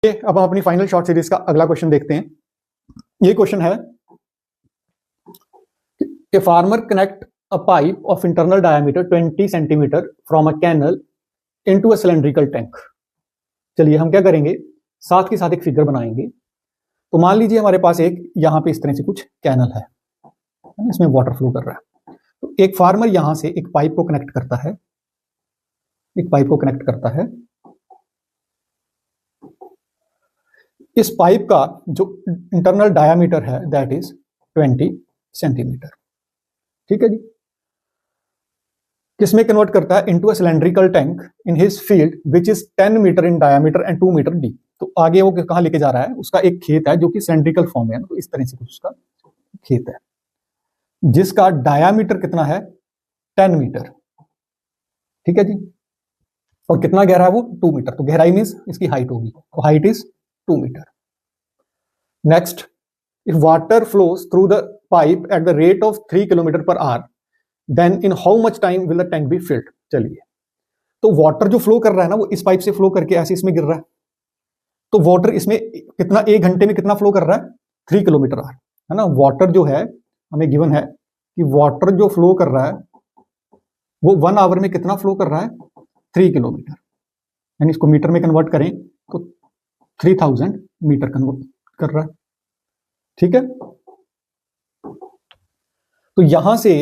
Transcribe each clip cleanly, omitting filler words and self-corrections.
अब हम अपनी फाइनल शॉर्ट सीरीज का अगला क्वेश्चन देखते हैं। ये क्वेश्चन है, a farmer connect a pipe of internal diameter 20 centimetre from a canal into a cylindrical tank. चलिए हम क्या करेंगे, साथ के साथ एक फिगर बनाएंगे। तो मान लीजिए हमारे पास एक यहां पे इस तरह से कुछ कैनल है, इसमें वाटर फ्लो कर रहा है। तो एक फार्मर यहां से एक पाइप को कनेक्ट करता है, एक पाइप को कनेक्ट करता है। इस पाइप का जो इंटरनल डायामीटर है दैट इज 20 सेंटीमीटर। ठीक है जी। किसमें कन्वर्ट करता है, into a cylindrical tank in his field which is 10 metre in diameter and 2 metre deep. तो आगे वो कहां लेके जा रहा है, उसका एक खेत है जो कि सिलेंड्रिकल फॉर्म है, तो इस तरह से कुछ उसका खेत है जिसका डायामीटर कितना है, 10 मीटर। ठीक है जी। और कितना गहरा है वो, 2 मीटर। तो गहराई मीन्स इसकी हाइट होगी, तो height is 2 metre. Next, if water flows through the pipe at the rate of 3 kilometre per hour, then in how much time will the tank be filled। चलिए, तो वाटर जो flow कर रहा है ना, वो इस पाइप से फ्लो करके ऐसे इसमें गिर रहा है। तो वाटर इसमें कितना, 1 घंटे में कितना फ्लो कर रहा है, 3 किलोमीटर आवर, है ना। वाटर जो है हमें गिवन है कि वाटर जो फ्लो कर रहा है वो 1 आवर में कितना फ्लो कर रहा है, 3 किलोमीटर। यानी इसको मीटर में कन्वर्ट करें तो 3000 मीटर कन्वर्ट कर रहा है। ठीक है। तो यहां से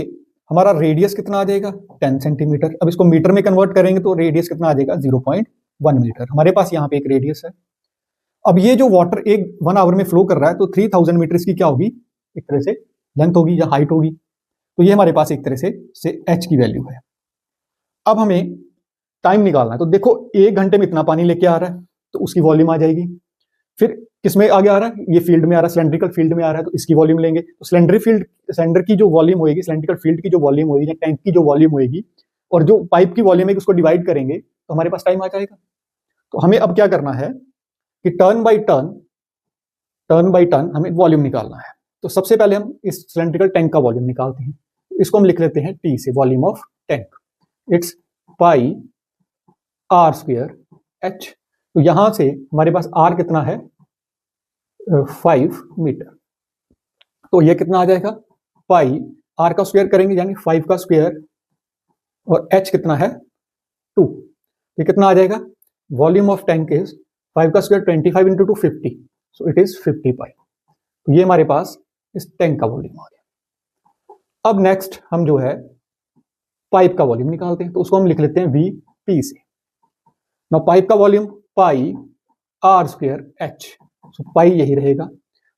हमारा रेडियस कितना आ जाएगा, 10 सेंटीमीटर। अब इसको मीटर में कन्वर्ट करेंगे तो रेडियस कितना आ जाएगा, 0.1 मीटर। हमारे पास यहाँ पे एक रेडियस है। अब ये जो वाटर 1 आवर में फ्लो कर रहा है, तो 3000 मीटर इसकी क्या होगी, एक तरह से लेंथ होगी या हाइट होगी। तो ये हमारे पास एक तरह से एच की वैल्यू है। अब हमें टाइम निकालना है। तो देखो 1 घंटे में इतना पानी लेके आ रहा है, तो उसकी वॉल्यूम आ जाएगी। फिर किसमें आगे आ रहा है, ये फील्ड में आ रहा है, सिलेंड्रिकल फील्ड में आ रहा है, तो इसकी वॉल्यूम लेंगे। तो सिलेंडर की जो वॉल्यूम होगी, सिलेंड्रिकल फील्ड की जो वॉल्यूम होगी या टैंक की जो वॉल्यूम होगी, और जो पाइप की वॉल्यूम है उसको डिवाइड करेंगे तो हमारे पास टाइम आ जाएगा। तो हमें अब क्या करना है कि टर्न बाई टर्न हमें वॉल्यूम निकालना है। तो सबसे पहले हम इस सिलेंड्रिकल टैंक का वॉल्यूम निकालते हैं। इसको हम लिख लेते हैं टी से, volume of tank. It's pi are square H. तो यहां से हमारे पास आर कितना है, 5 मीटर। तो ये कितना आ जाएगा, पाई आर का स्क्वायर करेंगे यानी 5 का स्क्वायर, और एच कितना है, 2। ये कितना आ जाएगा, वॉल्यूम ऑफ टैंक इज 5 का square 25 into 2 50, so it is 50 पाई। तो ये हमारे पास इस टैंक का वॉल्यूम आ गया। अब नेक्स्ट हम जो है पाइप का वॉल्यूम निकालते हैं। तो उसको हम लिख लेते हैं वी पी से। ना पाइप का volume pi are square h, so pi यही रहेगा।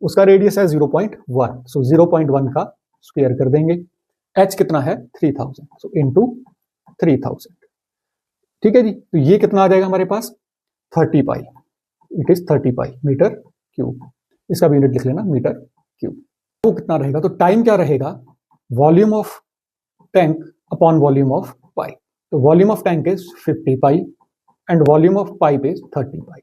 उसका रेडियस है 0.1, सो 0.1 का स्क्वायर कर देंगे। एच कितना है, 3000, सो इनटू 3000। ठीक है जी। तो ये कितना आ जाएगा हमारे पास, 30 pi. It is 30 pi metre cube. इसका भी यूनिट लिख लेना, मीटर क्यूब। तो कितना रहेगा, तो टाइम क्या रहेगा, volume of tank upon volume of pipe. तो volume of tank is 50 pi and volume of pipe is 30 pi.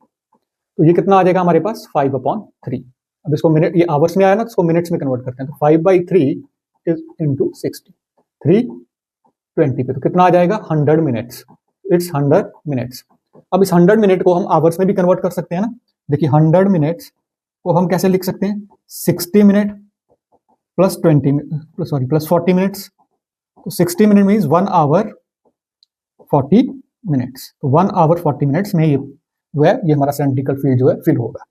तो ये कितना आ जाएगा हमारे पास, 5/3। अब इसको मिनट, ये आवर्स में आया ना, तो इसको मिनट्स में कन्वर्ट करते हैं। तो 5/3 इज इंटू 60, 320 पे, तो कितना आ जाएगा, 100 मिनट्स। It's 100 minutes. अब इस 100 मिनट को हम आवर्स में भी कन्वर्ट कर सकते हैं ना। देखिए 100 मिनट्स को हम कैसे लिख सकते हैं, 60 मिनट प्लस 40 मिनट्स। तो 60 मिनट मीन्स 1 आवर 40 मिनट्स। तो 1 आवर 40 मिनट्स में ये जो है, ये हमारा सिलेंड्रिकल फील्ड जो है फिल होगा।